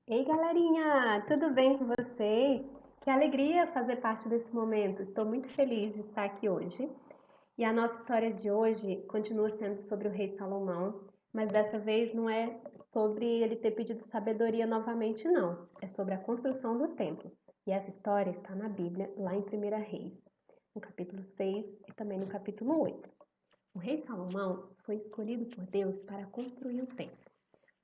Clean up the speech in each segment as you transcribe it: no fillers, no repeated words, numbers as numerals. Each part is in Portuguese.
Ei, galerinha, tudo bem com vocês? Que alegria fazer parte desse momento. Estou muito feliz de estar aqui hoje. E a nossa história de hoje continua sendo sobre o rei Salomão, mas dessa vez não é sobre ele ter pedido sabedoria novamente, não. É sobre a construção do templo. E essa história está na Bíblia, lá em 1 Reis, no capítulo 6 e também no capítulo 8. O rei Salomão foi escolhido por Deus para construir o templo.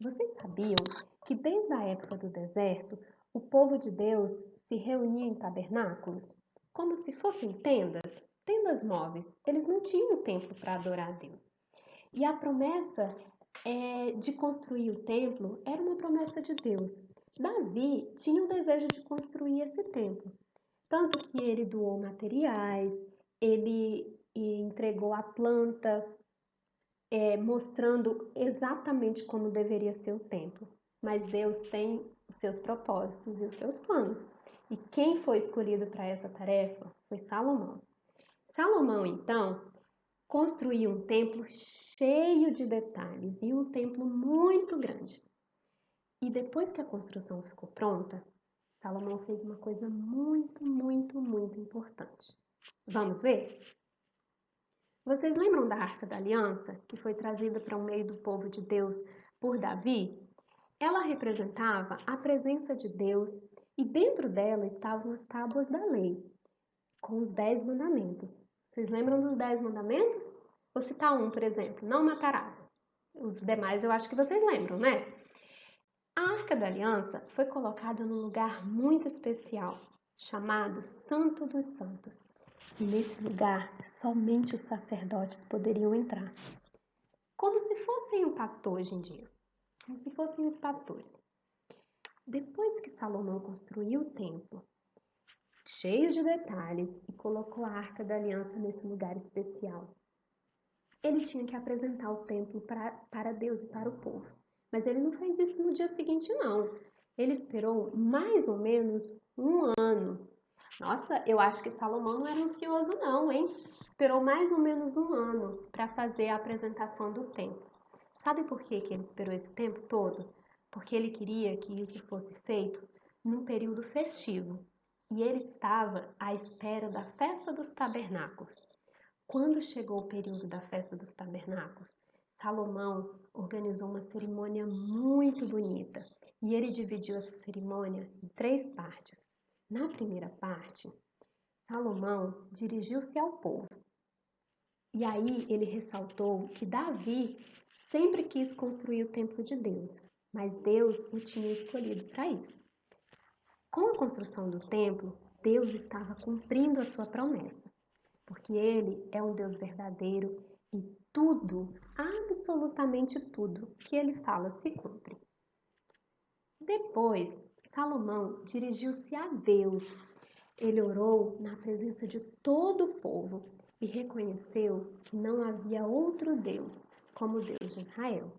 Vocês sabiam que desde a época do deserto, o povo de Deus se reunia em tabernáculos, como se fossem tendas móveis. Eles não tinham templo para adorar a Deus. E a promessa de construir o templo era uma promessa de Deus. Davi tinha o desejo de construir esse templo, tanto que ele doou materiais, ele entregou a planta, mostrando exatamente como deveria ser o templo. Mas Deus tem os seus propósitos e os seus planos. E quem foi escolhido para essa tarefa foi Salomão. Salomão, então, construiu um templo cheio de detalhes e um templo muito grande. E depois que a construção ficou pronta, Salomão fez uma coisa muito, muito, muito importante. Vamos ver? Vocês lembram da Arca da Aliança, que foi trazida para o meio do povo de Deus por Davi? Ela representava a presença de Deus e dentro dela estavam as tábuas da lei, com os 10 mandamentos. Vocês lembram dos 10 mandamentos? Vou citar um, por exemplo, não matarás. Os demais eu acho que vocês lembram, né? A Arca da Aliança foi colocada num lugar muito especial, chamado Santo dos Santos. E nesse lugar, somente os sacerdotes poderiam entrar. Como se fossem o pastor hoje em dia. Como se fossem os pastores. Depois que Salomão construiu o templo, cheio de detalhes, e colocou a Arca da Aliança nesse lugar especial, ele tinha que apresentar o templo para Deus e para o povo. Mas ele não fez isso no dia seguinte, não. Ele esperou mais ou menos um ano. Nossa, eu acho que Salomão não era ansioso não, hein? Esperou mais ou menos um ano para fazer a apresentação do templo. Sabe por que ele esperou esse tempo todo? Porque ele queria que isso fosse feito num período festivo. E ele estava à espera da festa dos tabernáculos. Quando chegou o período da festa dos tabernáculos, Salomão organizou uma cerimônia muito bonita e ele dividiu essa cerimônia em 3 partes. Na primeira parte, Salomão dirigiu-se ao povo e aí ele ressaltou que Davi sempre quis construir o templo de Deus, mas Deus o tinha escolhido para isso. Com a construção do templo, Deus estava cumprindo a sua promessa, porque Ele é um Deus verdadeiro e tudo, absolutamente tudo, que Ele fala se cumpre. Depois, Salomão dirigiu-se a Deus. Ele orou na presença de todo o povo e reconheceu que não havia outro Deus como o Deus de Israel.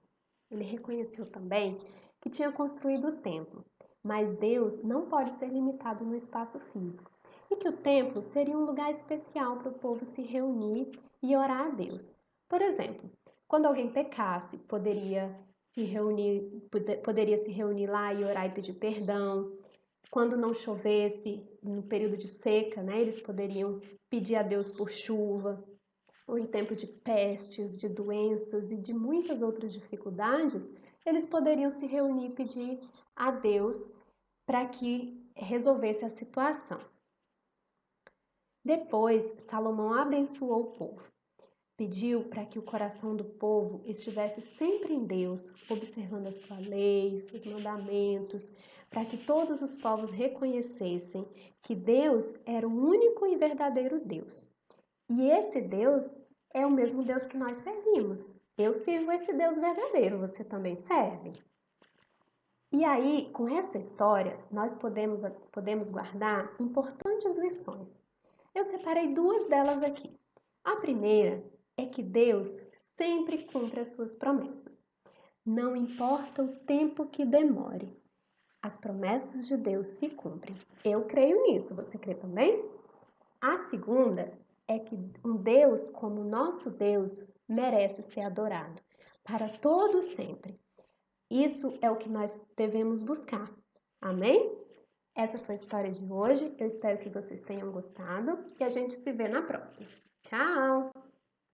Ele reconheceu também que tinha construído o templo, mas Deus não pode ser limitado no espaço físico e que o templo seria um lugar especial para o povo se reunir e orar a Deus. Por exemplo, quando alguém pecasse, poderia se reunir lá e orar e pedir perdão. Quando não chovesse, no período de seca, né, eles poderiam pedir a Deus por chuva. Ou em tempo de pestes, de doenças e de muitas outras dificuldades, eles poderiam se reunir e pedir a Deus para que resolvesse a situação. Depois, Salomão abençoou o povo. Pediu para que o coração do povo estivesse sempre em Deus, observando a sua lei, seus mandamentos, para que todos os povos reconhecessem que Deus era o único e verdadeiro Deus. E esse Deus é o mesmo Deus que nós servimos. Eu sirvo esse Deus verdadeiro, você também serve? E aí, com essa história, nós podemos guardar importantes lições. Eu separei 2 delas aqui. A primeira é que Deus sempre cumpre as suas promessas. Não importa o tempo que demore, as promessas de Deus se cumprem. Eu creio nisso, você crê também? A segunda é que um Deus como o nosso Deus merece ser adorado para todo sempre. Isso é o que nós devemos buscar. Amém? Essa foi a história de hoje. Eu espero que vocês tenham gostado e a gente se vê na próxima. Tchau!